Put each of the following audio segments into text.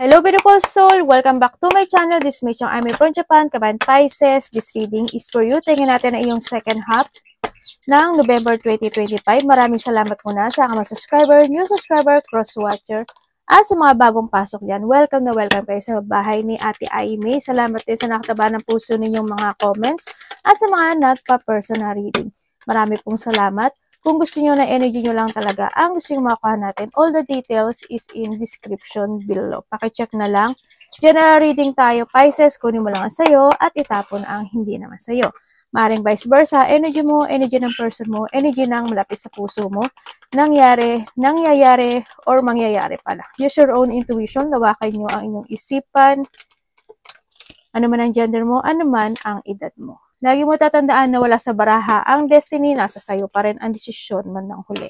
Hello beautiful soul! Welcome back to my channel. This is Mei Amy from Japan, Kaban Pisces. This reading is for you. Tingnan natin ang iyong second half ng November 2025. Maraming salamat muna sa mga subscriber, new subscriber, cross-watcher, at sa mga bagong pasok dyan. Welcome na welcome kayo sa bahay ni Ate Aimee. Salamat din sa nakataba ng puso ninyong mga comments at sa mga not pa-personal reading. Marami pong salamat. Kung gusto nyo na energy nyo lang talaga, ang gusto nyo makuha natin, all the details is in description below. Pakicheck na lang. General reading tayo, Pisces, kunin mo lang ang sayo at itapon ang hindi naman sayo. Maring vice versa, energy mo, energy ng person mo, energy ng malapit sa puso mo, nangyayari, or mangyayari pala. Use your own intuition, lawakan nyo ang inyong isipan, ano man ang gender mo, ano man ang edad mo. Lagi mo tatandaan na wala sa baraha, ang destiny nasa sayo pa rin ang desisyon man ng huli.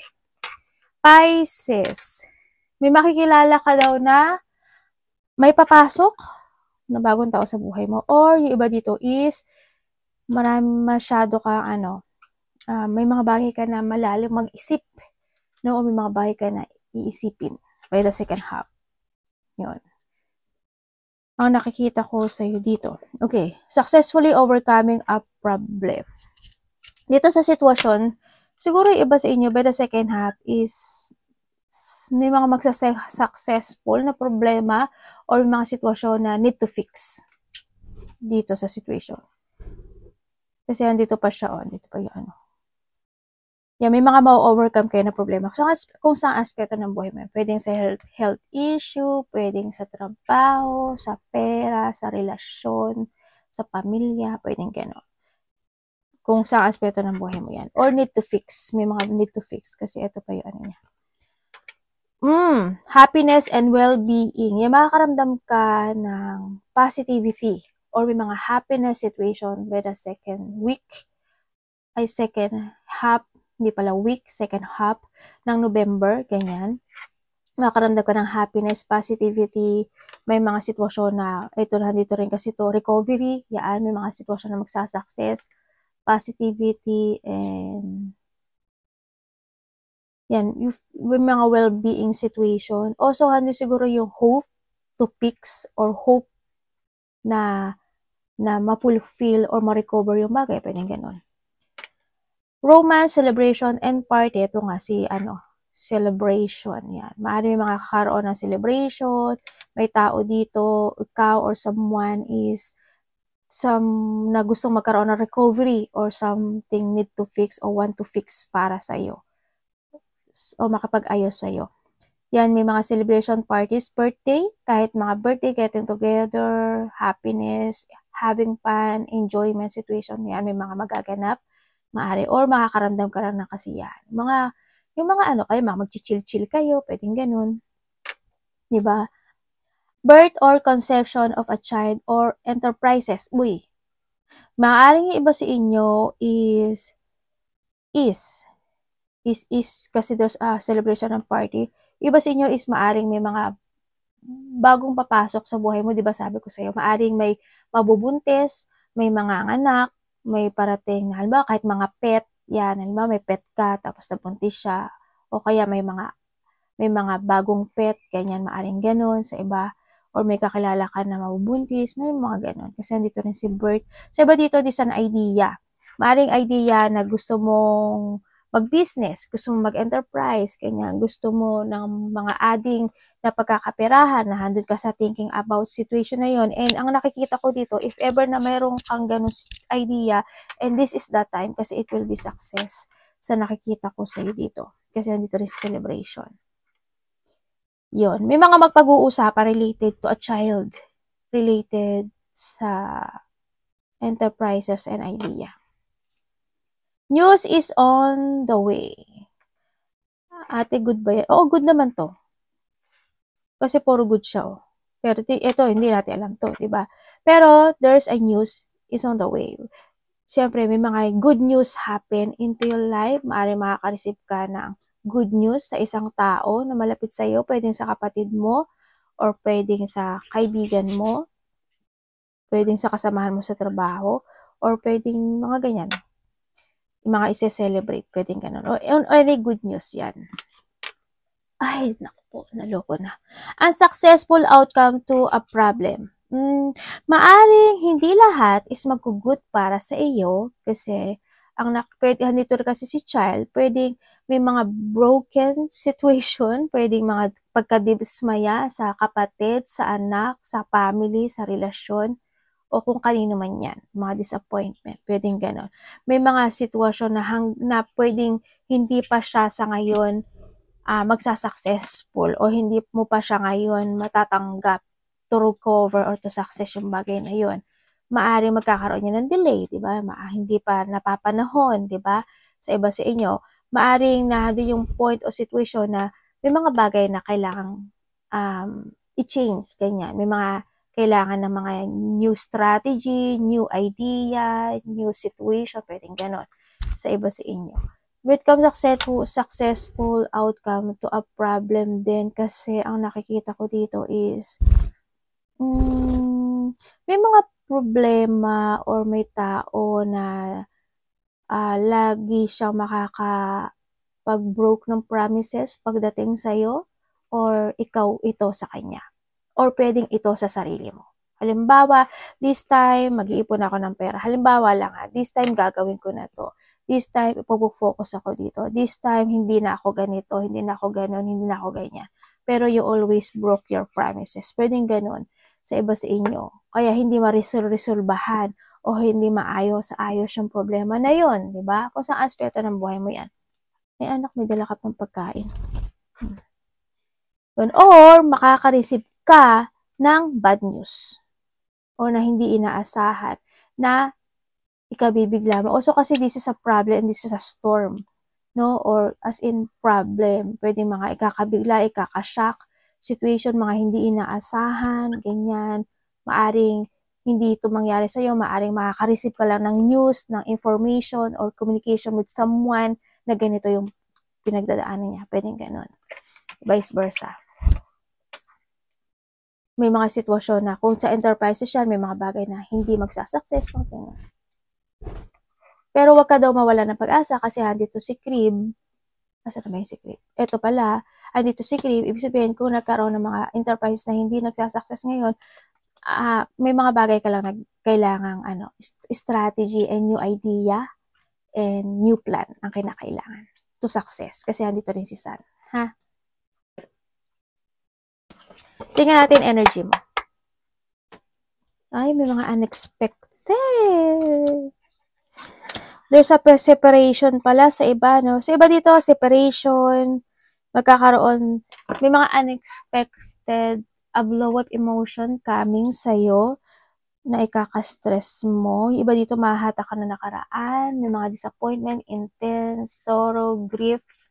Pisces, may makikilala ka daw na may papasok na bagong tao sa buhay mo, or yung iba dito is masyado ka may mga bagay ka na malalim mag-isip, no? O may mga bagay ka na iisipin by the second half. Yun ang nakikita ko sa iyo dito. Okay, successfully overcoming a problem. Dito sa sitwasyon, siguro yung iba sa inyo by the second half is may mga successful na problema or mga sitwasyon na need to fix dito sa situation. Kasi andito pa siya, dito pa yung Yan, may mga ma-overcome kayo na problema. So, kung saan aspeto ng buhay mo. Pwedeng sa health issue, pwedeng sa trabaho, sa pera, sa relasyon, sa pamilya, pwedeng gano'n. Kung saan aspeto ng buhay mo yan. Or need to fix. May mga need to fix. Kasi ito pa yung niya. Happiness and well-being. Yan, makakaramdam ka ng positivity. Or may mga happiness situation with a second half, hindi pala week, second half ng November, ganyan. Makaramdam ka ng happiness, positivity, may mga sitwasyon na, ito na dito rin kasi to recovery, yan, may mga sitwasyon na magsasuccess, positivity, and yan, may mga well-being situation. Also, siguro yung hope to fix or hope na ma-fulfill or ma-recover yung bagay, pwedeng ganun. Romance, celebration, and party. Ito nga si, celebration. Yan. Maaaring may mga kakaroon ng celebration. May tao dito, ikaw or someone is na gustong magkaroon ng recovery or something need to fix or want to fix para sa'yo. O makapag-ayos sa'yo. Yan, may mga celebration parties, birthday, kahit mga birthday, getting together, happiness, having fun, enjoyment situation. Yan, may mga magaganap. Maari, or makakaramdam ka lang ng kasiyahan. Yung mga kayo, mag-chill-chill kayo, pwedeng ganun. Diba? Birth or conception of a child or enterprises. Maaaring yung iba sa inyo is kasi there's a celebration ng party. Iba sa inyo is maaring may mga bagong papasok sa buhay mo, diba sabi ko sa'yo, maaring may mabubuntis, may mga anak, may parating na, halimbawa, kahit mga pet, yan, halimbawa, may pet ka, tapos nabuntis siya, o kaya may mga bagong pet, ganyan, maaring ganun sa iba, or may kakilala ka na mabubuntis, may mga ganun, kasi nandito rin si birth. Sa iba dito, this an idea, maaring idea na gusto mong mag-business, gusto mo mag-enterprise, ganyan, gusto mo ng mga adding na pagkakaperahan, na handun ka sa thinking about situation na yon. And ang nakikita ko dito, if ever na mayroong kang ganun idea, and this is that time, kasi it will be success sa nakikita ko sa iyo dito. Kasi nandito rin sa celebration. Yon, may mga magpag-uusapan related to a child, related sa enterprises and idea. News is on the way. Ate, good ba yan? Oo, good naman to. Kasi puro good siya, Pero ito, hindi natin alam to, diba? Pero there's a news is on the way. Siyempre, may mga good news happen into your life. Maaaring makaka-receive ka ng good news sa isang tao na malapit sa iyo. Pwedeng sa kapatid mo, or pwedeng sa kaibigan mo, pwedeng sa kasamahan mo sa trabaho, or pwedeng mga ganyan. Mga ise-celebrate, pwedeng ganun. Or any good news yan. Ay, naku po, naloko na. Unsuccessful outcome to a problem. Maaring hindi lahat is magkugut para sa iyo kasi pwede, nandito kasi si child, pwedeng may mga broken situation, pwedeng mga pagkadismaya sa kapatid, sa anak, sa family, sa relasyon, o kung kanino man yan, mga disappointment, pwedeng gano'n. May mga sitwasyon na pwedeng hindi pa siya sa ngayon magsa-successful o hindi mo pa siya ngayon matatanggap to recover or to success yung bagay na yun. Maaaring magkakaroon niya ng delay, di ba? Hindi pa napapanahon, di ba? Sa iba sa inyo, maaaring na doon yung point o situation na may mga bagay na kailangang i-change, ganyan. May mga kailangan ng mga new strategy, new idea, new situation, pwedeng ganon sa iba sa inyo. When it comes successful outcome to a problem din kasi ang nakikita ko dito is may mga problema or may tao na lagi siyang makakapag-broke ng promises pagdating sa'yo or ikaw ito sa kanya. Or pwedeng ito sa sarili mo. Halimbawa, this time, mag-iipon ako ng pera. Halimbawa lang this time gagawin ko na to. This time, ipag-focus ako dito. This time, hindi na ako ganito, hindi na ako ganon, hindi na ako ganyan. Pero you always broke your promises. Pwedeng ganon sa iba sa inyo. Kaya hindi ma-resolbahan o hindi maayos-ayos yung problema na yon, di ba? Kung saan aspeto ng buhay mo yan. May anak, may dala ka pang pagkain. Or, makaka-receive ka ng bad news o na hindi inaasahan na ikabibigla mo. Also kasi this is a problem and this is a storm, no? Or as in problem, pwedeng mga ikakabigla, ikakashock situation, mga hindi inaasahan, ganyan. Maaring hindi ito mangyari sa'yo, maaring makaka-receive ka lang ng news, ng information, or communication with someone na ganito yung pinagdadaanan niya. Pwedeng ganon. Vice versa. May mga sitwasyon na kung sa enterprises yan, may mga bagay na hindi magsasuccess. Pero wag ka daw mawala ng pag-asa kasi andito si Crib. Asa na ba yung si Crib? Ito pala, andito si Crib. Ibig sabihin, kung nagkaroon ng mga enterprises na hindi nagsasuccess ngayon, may mga bagay ka lang kailangang strategy and new idea and new plan ang kinakailangan to success. Kasi andito rin si Sun. Ha? Tingnan natin energy mo. Ay, may mga unexpected. There's a separation pala sa iba, no? Sa iba dito, separation, magkakaroon, may mga unexpected, a blow-up emotion coming sa'yo na ikaka-stress mo. Yung iba dito, mahata ka na nakaraan, may mga disappointment, intense, sorrow, grief,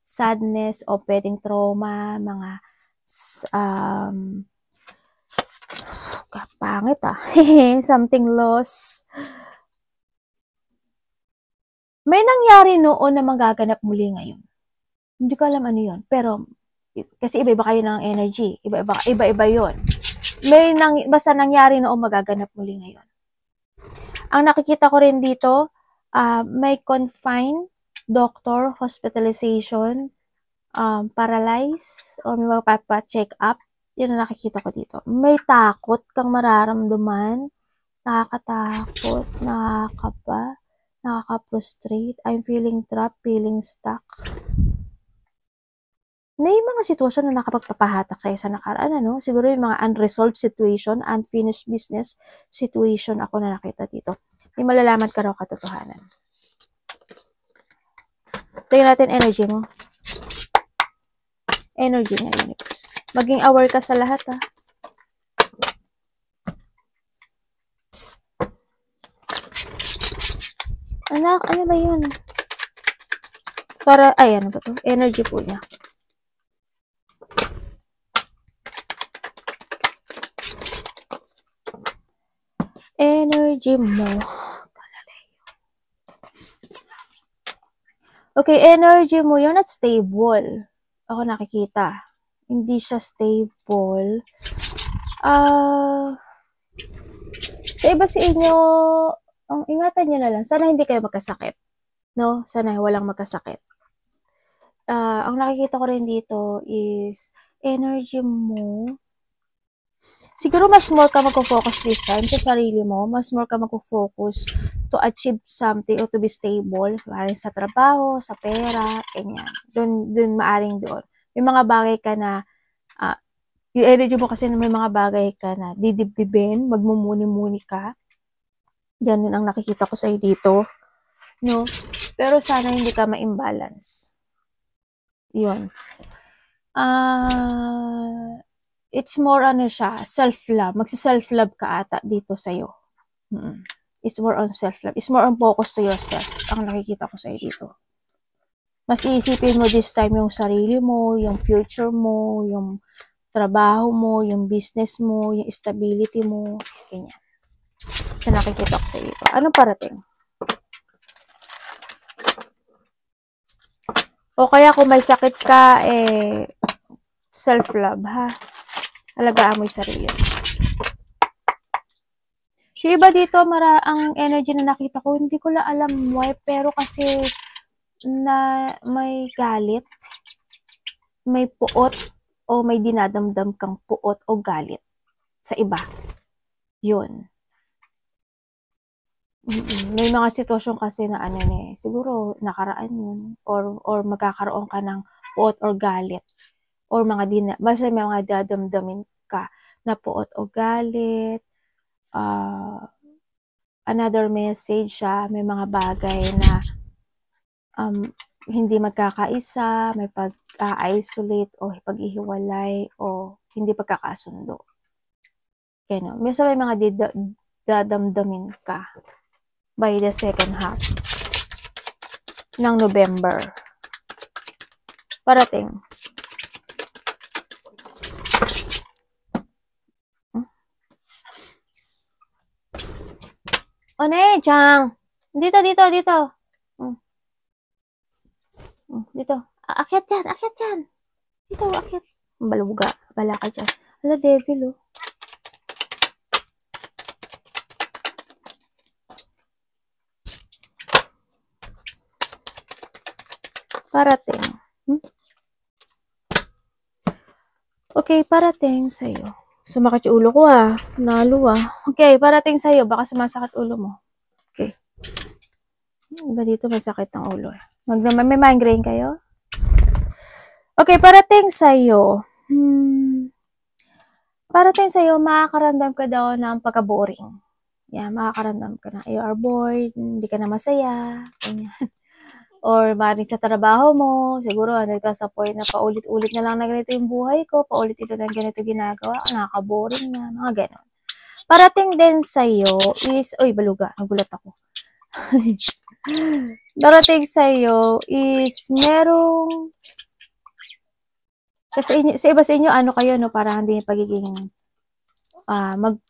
sadness, o pwedeng trauma, mga kapangit something loss. May nangyari noon na magaganap muli ngayon. Hindi ko alam ano yun. Pero, kasi iba-iba kayo ng energy. Iba-iba yun. Basta nangyari noon magaganap muli ngayon. Ang nakikita ko rin dito, may confined, doctor, hospitalization, paralyzed, or may magpapa-check up. Yun ang nakikita ko dito. May takot kang mararamdaman. Nakakatakot, nakaka-frustrate. I'm feeling trapped, feeling stuck. May mga sitwasyon na nakapagpapahatak sa'yo sa nakaraan, ano? Siguro yung mga unresolved situation, unfinished business situation ako na nakita dito. May malalaman ka raw katotohanan. Tingnan natin energy mo. Energy niya, universe. Maging aware ka sa lahat, ha? Anak, ano ba yun? Ano ba to? Energy po niya. Energy mo. Okay, energy mo, you're not stable. Ako nakikita. Hindi siya stable. Sa iba sa inyo, ingatan nyo na lang. Sana hindi kayo magkasakit. No? Sana walang magkasakit. ang nakikita ko rin dito is energy mo. Siguro mas more ka magpo-focus this time sa sarili mo, mas more ka magpo-focus to achieve something or to be stable, maaaring sa trabaho, sa pera, ganyan. Doon maaring doon. May mga bagay ka na, yung energy mo kasi may mga bagay ka na didibdibin, magmumuni-muni ka. Yan ang nakikita ko sa'yo dito. No? Pero sana hindi ka ma-imbalance. Yun. It's more siya, self-love. Magsi-self-love ka ata dito sa'yo. It's more on self-love. It's more on focus to yourself. Ang nakikita ko sa'yo dito. Mas iisipin mo this time yung sarili mo, yung future mo, yung trabaho mo, yung business mo, yung stability mo, ganyan. So, nakikita ko sa'yo dito. Anong parating? O kaya kung may sakit ka, self-love, ha? Alagaan mo yung sarili. Yung iba dito, ang energy na nakita ko, hindi ko lang alam why, pero kasi na may galit, may puot, o may dinadamdam kang puot o galit sa iba. Yun. May mga sitwasyon kasi na siguro nakaraan yun, or magkakaroon ka ng puot or galit, or basta may mga dadamdamin ka na puot o galit, another message siya, may mga bagay na hindi magkakaisa, may pag-isolate o pag-ihiwalay o hindi pagkakasundo. Kaya minsan may mga dadamdamin ka by the second half ng November. Parating. Chang! Dito. Dito. Akyat yan. Dito, akyat. Baluga. Bala ka dyan. Hala, devil, oh. Parating. Okay, parating sa'yo. Sumakit yung ulo ko, Nalo, Okay, parating sa'yo. Baka sumasakit ulo mo. Okay. Iba dito may sakit ng ulo. May migraine kayo? Okay, parating sa'yo. Parating sa'yo, makakaramdam ka daw ng pagka-boring. Yan, makakaramdam ka na. You are bored, hindi ka na masaya. Ganyan. Or maaaring sa trabaho mo, siguro ka sa point na paulit-ulit na lang na ganito yung buhay ko, paulit-ulit na ganito ginagawa, nakaka-boring na, mga ganon. Parating din sa'yo is, baluga, nagulat ako. Parating sa'yo is, merong, kasi sa iba sa inyo, kayo, no, parang hindi pagiging,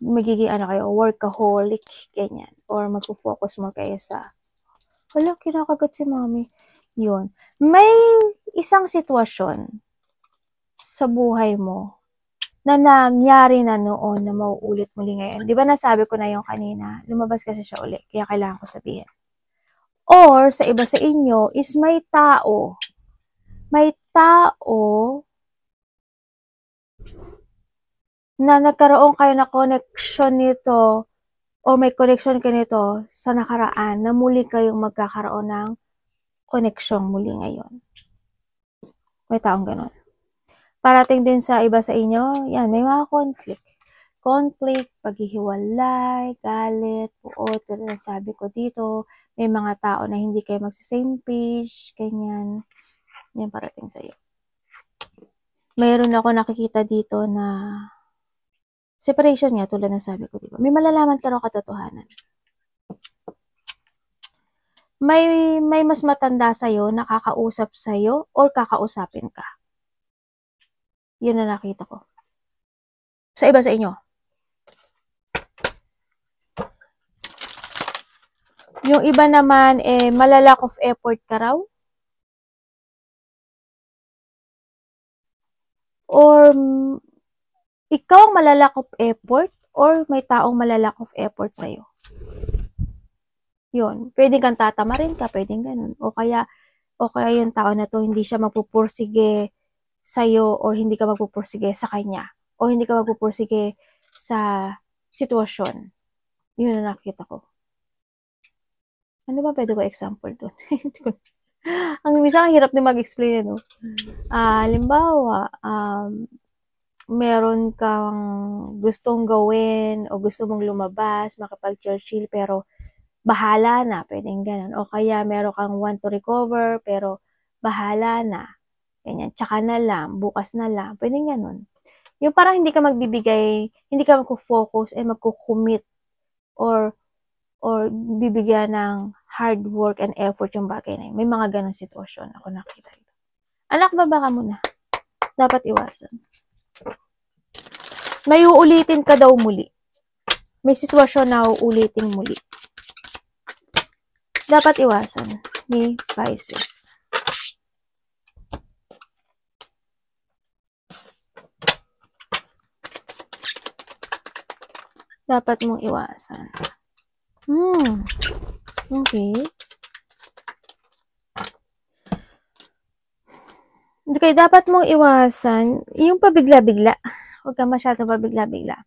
magiging, kayo, workaholic, ganyan, or magpo-focus mo kayo sa, wala, kinakagat si mami. Yun. May isang sitwasyon sa buhay mo na nangyari na noon na mauulit muli ngayon. Di ba nasabi ko na yung kanina? Lumabas kasi siya uli. Kaya kailangan ko sabihin. Or, sa iba sa inyo, is may tao na nagkaroon kayo na connection nito o may connection kayo nito sa nakaraan na muli kayong magkakaroon ng connection muli ngayon. May taong ganun. Parating din sa iba sa inyo, yan, may mga conflict, paghihiwalay, galit, puot, tulad ng sabi ko dito, may mga tao na hindi kayo magsa-same page, ganyan. Yan, parating sa iyo. Mayroon ako nakikita dito na separation nga, tulad ng sabi ko, diba? May malalaman ka raw katotohanan. May mas matanda sa'yo, nakakausap sa'yo, or kakausapin ka. Yun na nakita ko. Sa iba sa inyo. Yung iba naman, malalack of effort ka raw. Or, ikaw ang malalack of effort, or may taong malalack of effort sa'yo. Yun. Pwedeng kang tatamarin ka, pwedeng ganun. O kaya o kaya yung tao na to hindi siya magpupursige sa'yo or hindi ka magpupursige sa kanya o hindi ka magpupursige sa sitwasyon. Yun ang nakita ko. Ano ba pwede ko example doon? Ang minsan ang hirap din mag-explain, no? Halimbawa, meron kang gustong gawin o gusto mong lumabas, makapag-chill-chill, pero bahala na, pwedeng ganun. O kaya meron kang want to recover, pero bahala na. Ganyan, tsaka na lang, bukas na lang, pwedeng ganun. Yung parang hindi ka magbibigay, hindi ka magko-focus and magko-commit or bibigyan ng hard work and effort yung bagay na yun. May mga ganong sitwasyon ako nakita ito. Anak, baba ka muna. Dapat iwasan. May uulitin ka daw muli. May sitwasyon na uulitin muli. Dapat iwasan ni Pisces. Dapat mong iwasan. Okay. Okay, dapat mong iwasan yung pabigla-bigla. Huwag ka masyadong pabigla-bigla.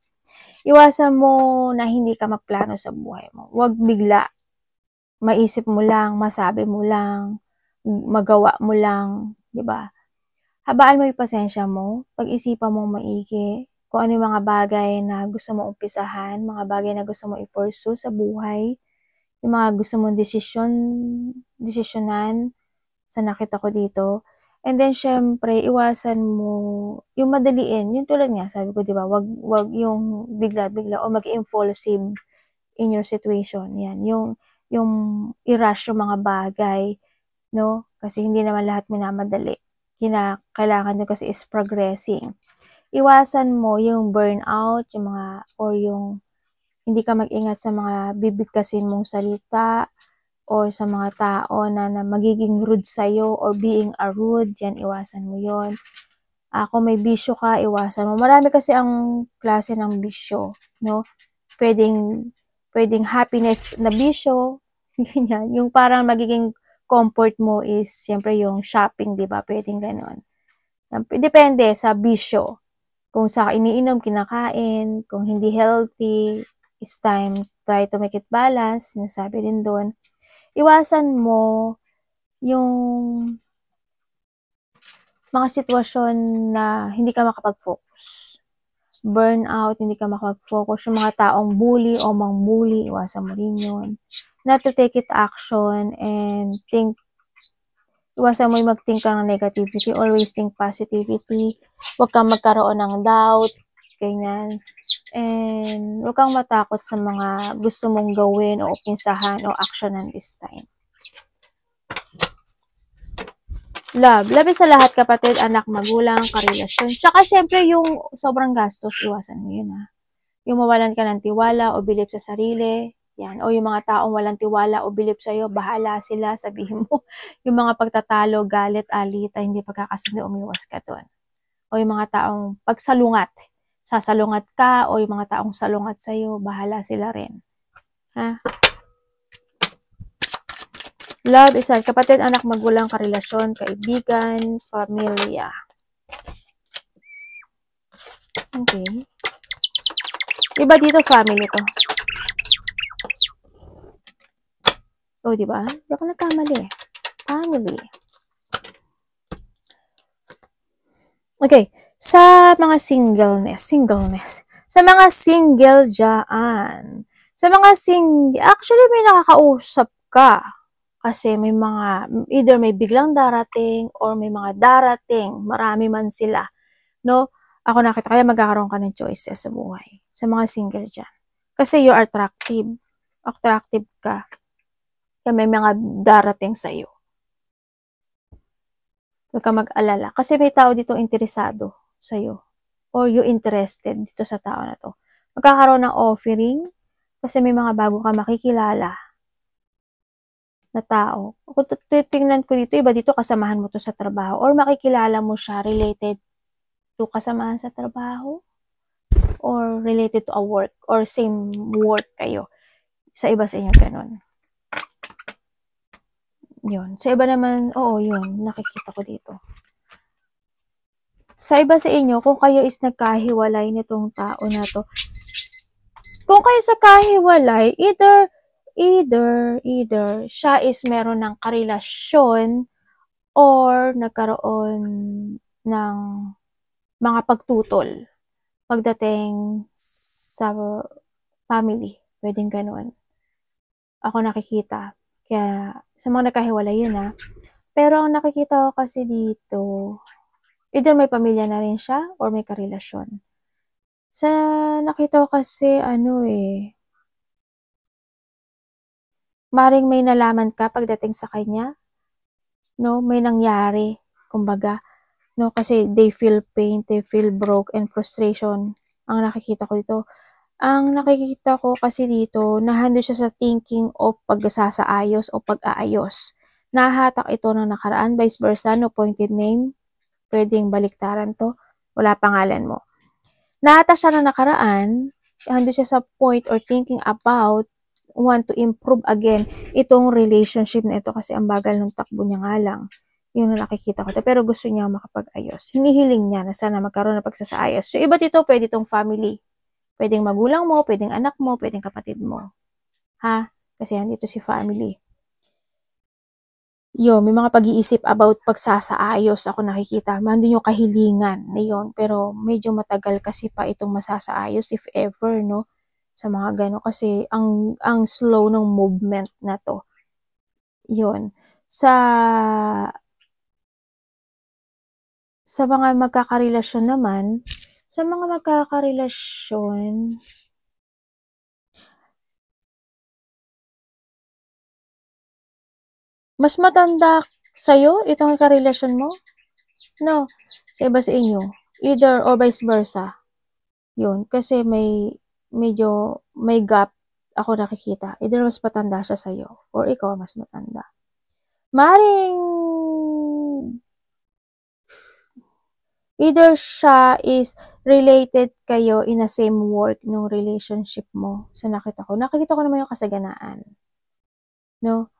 Iwasan mo na hindi ka magplano sa buhay mo. Huwag bigla. Maisip mo lang, masabi mo lang, magawa mo lang, di ba? Habaan mo yung pasensya mo, pag-isipan mo maigi, kung ano yung mga bagay na gusto mo umpisahan, mga bagay na gusto mo i-pursue sa buhay, yung mga gusto mong desisyonan sa nakita ko dito. And then, syempre, iwasan mo yung madaliin. Yung tulad nga, sabi ko, di ba, wag yung bigla-bigla o mag-impulsive in your situation. Yan, yung i-rush yung mga bagay, no? Kasi hindi naman lahat minamadali. Kailangan nyo kasi is progressing. Iwasan mo yung burnout, yung mga, or yung hindi ka mag-ingat sa mga bibigkasin mong salita or sa mga tao na magiging rude sa'yo or being a rude, yan, iwasan mo yon. Kung may bisyo ka, iwasan mo. Marami kasi ang klase ng bisyo, no? Pwedeng happiness na bisyo, ganyan. Yung parang magiging comfort mo is, siyempre, yung shopping, di ba? Pwedeng ganon. Depende sa bisyo. Kung sa iniinom, kinakain, kung hindi healthy, it's time, try to make it balance, sinasabi din doon. Iwasan mo yung mga sitwasyon na hindi ka makapag-focus. Burnout, hindi ka makapag-focus. Yung mga taong bully o mang-bully, iwasan mo rin yun. Not to take it action and iwasan mo yung mag-think ka ng negativity. Always think positivity. Huwag kang magkaroon ng doubt. Ganyan. And huwag kang matakot sa mga gusto mong gawin o umpisahan o actionan this time. Love. Love sa lahat, kapatid, anak, magulang, karelasyon. Tsaka syempre yung sobrang gastos, iwasan mo yun, ha. Yung mawalan ka ng tiwala o bilib sa sarili, yan. O yung mga taong walang tiwala o bilib sa'yo, bahala sila, sabihin mo. Yung mga pagtatalo, galit, alita, hindi pagkakasundo, umiwas ka doon. O yung mga taong pagsalungat, sasalungat ka, o yung mga taong salungat sa'yo, bahala sila rin. Ha? Love is kapatid, anak, magulang, karelasyon, kaibigan, pamilya. Okay. Diba dito family to? Oh, diba? Hindi ako nagkamali. Family. Okay. Sa mga singleness. Sa mga single dyan. Sa mga actually may nakakausap ka. Kasi may mga, either may biglang darating or may mga darating, marami man sila, no? Ako nakita, kaya magkakaroon ka ng choices sa buhay. Sa mga single dyan. Kasi you are attractive. Attractive ka. Kaya may mga darating sa'yo. Huwag ka mag-alala. Kasi may tao dito interesado sa'yo. Or you interested dito sa tao na to. Magkakaroon ng offering. Kasi may mga bago ka makikilala na tao. Kung titingnan ko dito, iba dito kasamahan mo to sa trabaho or makikilala mo siya related to kasamahan sa trabaho or related to a work or same work kayo sa iba sa inyo, ganun. Yun. Sa iba naman, oo, yun. Nakikita ko dito. Sa iba sa inyo, kung kayo is nagkahiwalay nitong tao na to, kung kayo sa kahiwalay, either siya is meron ng karelasyon or nagkaroon ng mga pagtutol pagdating sa family. Pwedeng ganun. Ako nakikita. Kaya, sa mga nagkahiwalay yun Pero ang nakikita ko kasi dito, either may pamilya na rin siya or may karelasyon. Sa nakita ko kasi, maring may nalaman ka pagdating sa kanya, no? May nangyari, kumbaga, no? Kasi they feel pain, they feel broke and frustration. Ang nakikita ko dito. Ang nakikita ko kasi dito, nahando siya sa thinking of pagsasaayos o pag-aayos. Nahatak ito ng nakaraan, vice versa, no pointed name. Pwedeng baliktaran to. Wala pangalan mo. Nahatak siya ng nakaraan, hando siya sa point or thinking about want to improve again itong relationship na ito kasi ang bagal ng takbo niya nga lang. Yun na nakikita ko. Pero gusto niya makapag-ayos. Hinihiling niya na sana magkaroon ng pagsasaayos. So, iba dito, pwede itong family. Pwedeng magulang mo, pwedeng anak mo, pwedeng kapatid mo. Ha? Kasi andito si family. Yun, may mga pag-iisip about pagsasaayos ako nakikita. Mandun yung kahilingan na yun. Pero medyo matagal kasi pa itong masasaayos if ever, no? Sa mga gano'n. Kasi ang slow ng movement na to. Yun. Sa mga magkakarelasyon naman, mas matanda sa'yo itong karelasyon mo? No. Sa iba sa inyo. Either or vice versa. Yun. Kasi medyo may gap ako nakikita. Either mas matanda siya sa'yo or ikaw mas matanda. Maring either siya is related kayo in the same work ng relationship mo. So nakita ko naman yung kasaganaan. No?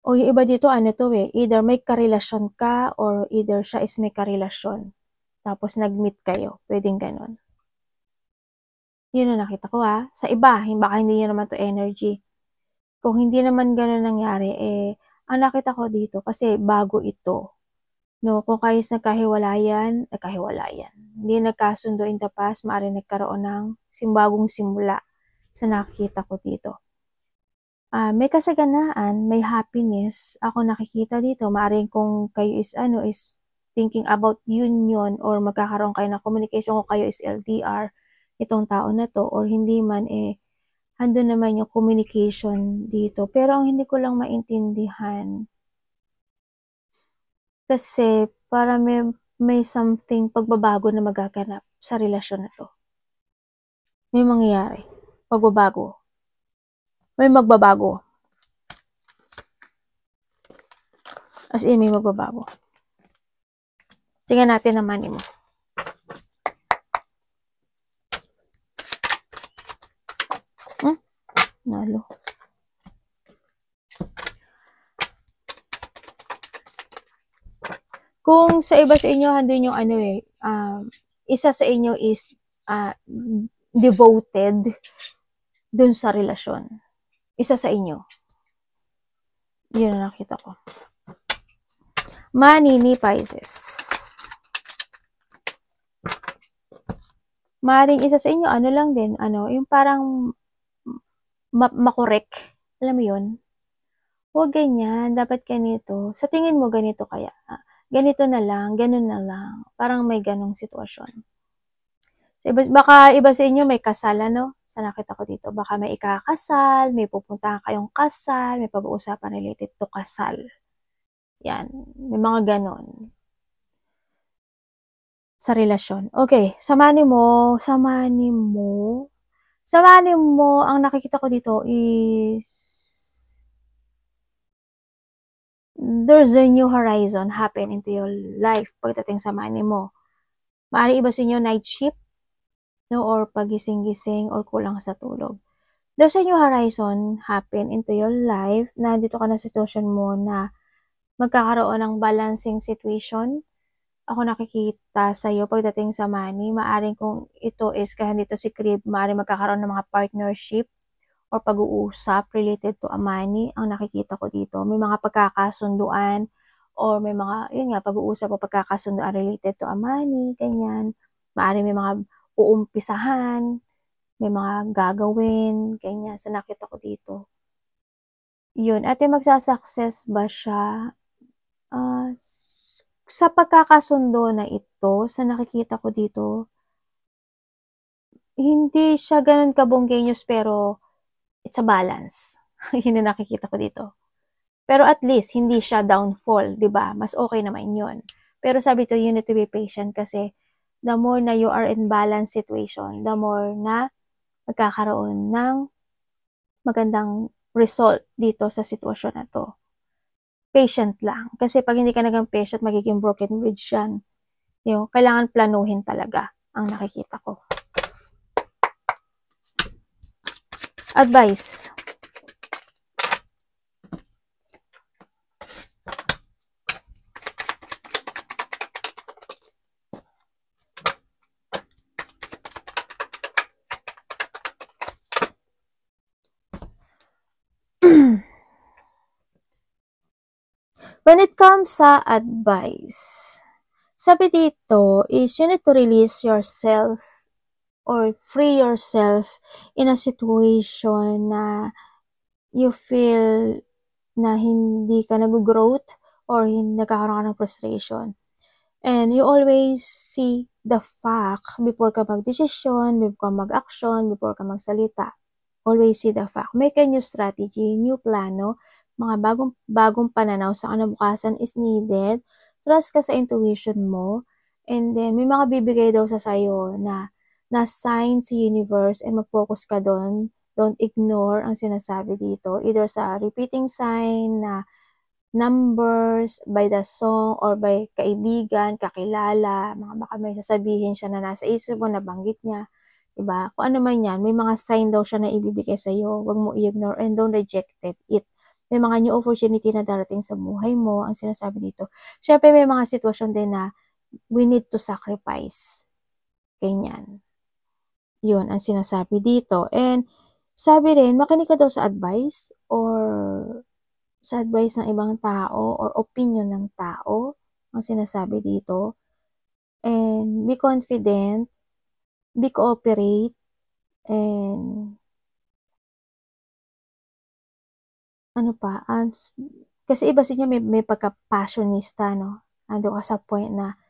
O yung iba dito, either may karelasyon ka or either siya is may karelasyon. Tapos nag-meet kayo. Pwedeng ganun. Yun na nakita ko Sa iba, baka hindi niya naman to energy. Kung hindi naman ganun nangyari, ang nakita ko dito, kasi bago ito. No, kung kayo is nagkahiwalayan. Hindi nagkasundo in the past, maaari nagkaroon ng bagong simula sa nakikita ko dito. May kasaganaan, may happiness, ako nakikita dito. Maaaring kung kayo is thinking about union or magkakaroon kayo ng communication kung kayo is LDR, itong tao na to, or hindi man, hando naman yung communication dito. Pero ang hindi ko lang maintindihan, kasi para may something pagbabago na magaganap sa relasyon na to. May mangyayari. Pagbabago. May magbabago. As in, may magbabago. Tingnan natin ang money mo. Nalo. Kung sa iba sa inyo, handun yung isa sa inyo is devoted dun sa relasyon. Isa sa inyo. Yun na nakita ko. Money ni Pisces. Maring isa sa inyo, lang din, yung parang makorek. Alam mo yun? Huwag ganyan, dapat ganito. Sa tingin mo, ganito kaya? Ganito na lang, ganun na lang. Parang may ganong sitwasyon. Baka iba sa inyo may kasal, Sa nakita ko dito. Baka may ikakasal, may pupuntahan kayong kasal, may pag-uusapan related to kasal. Yan. May mga ganon. Sa relasyon. Okay. Sa money mo, ang nakikita ko dito is there's a new horizon happen into your life pagdating sa money mo. Maaari iba sa inyo night shift, no, or pagising-gising or kulang sa tulog. there's a new horizon happen into your life na dito ka na sa sitwasyon mo na magkakaroon ng balancing situation. Ako nakikita sa'yo pagdating sa money, maaring kung ito is kahit dito si Crib, maaring magkakaroon ng mga partnership or pag-uusap related to a money ang nakikita ko dito. May mga pagkakasunduan or may mga, yun nga, pag-uusap o pagkakasunduan related to a money, ganyan. Maaring may mga uumpisahan, may mga gagawin, ganyan, sa nakita ko dito. Yun, at magsasucess ba siya? Sa pagkakasundo na ito, sa nakikita ko dito, hindi siya ganun kabonggenyos pero it's a balance. Yun ang nakikita ko dito. Pero at least, hindi siya downfall, di ba? Mas okay naman yun. Pero sabi to, you need to be patient kasi the more na you are in balance situation, the more na magkakaroon ng magandang result dito sa sitwasyon na to. Patient lang. Kasi pag hindi ka nagang patient, magiging broken bridge yan. Kailangan planuhin talaga ang nakikita ko. Advice. When it comes sa advice, sabi dito is you need to release yourself or free yourself in a situation na you feel na hindi ka nag-growth or nagkakaroon ka ng frustration. And you always see the fact before ka mag-desisyon, before ka mag-action, before ka magsalita. Always see the fact. Make a new strategy, new plano, mga bagong pananaw sa kinabukasan is needed. Trust ka sa intuition mo. And then, may mga bibigay daw sa sayo na sign si universe and mag-focus ka doon. Don't ignore ang sinasabi dito. Either sa repeating sign na numbers, by the song, or by kaibigan, kakilala, mga baka may sasabihin siya na nasa isip mo, nabanggit niya. Diba? Kung ano man yan, may mga sign daw siya na ibibigay sa'yo. Huwag mo i-ignore and don't reject it. May mga new opportunity na darating sa buhay mo, ang sinasabi dito. Siyempre, may mga sitwasyon din na we need to sacrifice. Ganyan. Yun, ang sinasabi dito. And, sabi rin, makinig ka daw sa advice or sa advice ng ibang tao or opinion ng tao, ang sinasabi dito. And, be confident, be cooperate, and ano pa, kasi iba sa inyo may pagka-passionista, no? Ando ka sa point na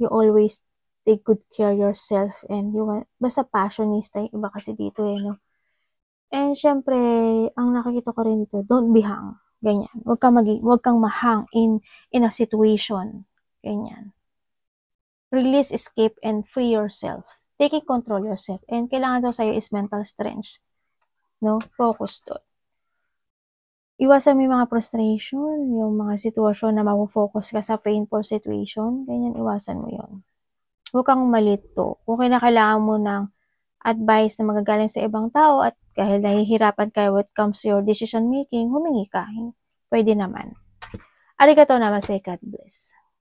you always take good care yourself and basta passionista yung iba kasi dito no? And syempre, ang nakikita ko rin dito, don't be hang. Ganyan. Huwag kang mahang in a situation. Ganyan. Release, escape, and free yourself. Taking control yourself. And kailangan daw sa'yo is mental strength. No? Focus doon. Iwasan mo yung mga frustration, yung mga sitwasyon na mapofocus ka sa painful situation, ganyan, iwasan mo yun. Huwag kang malito. Kung kailangan mo ng advice na magagaling sa ibang tao at dahil nahihirapan ka when it comes to your decision making, humingi ka. Pwede naman. Arigatou namaste, God bless.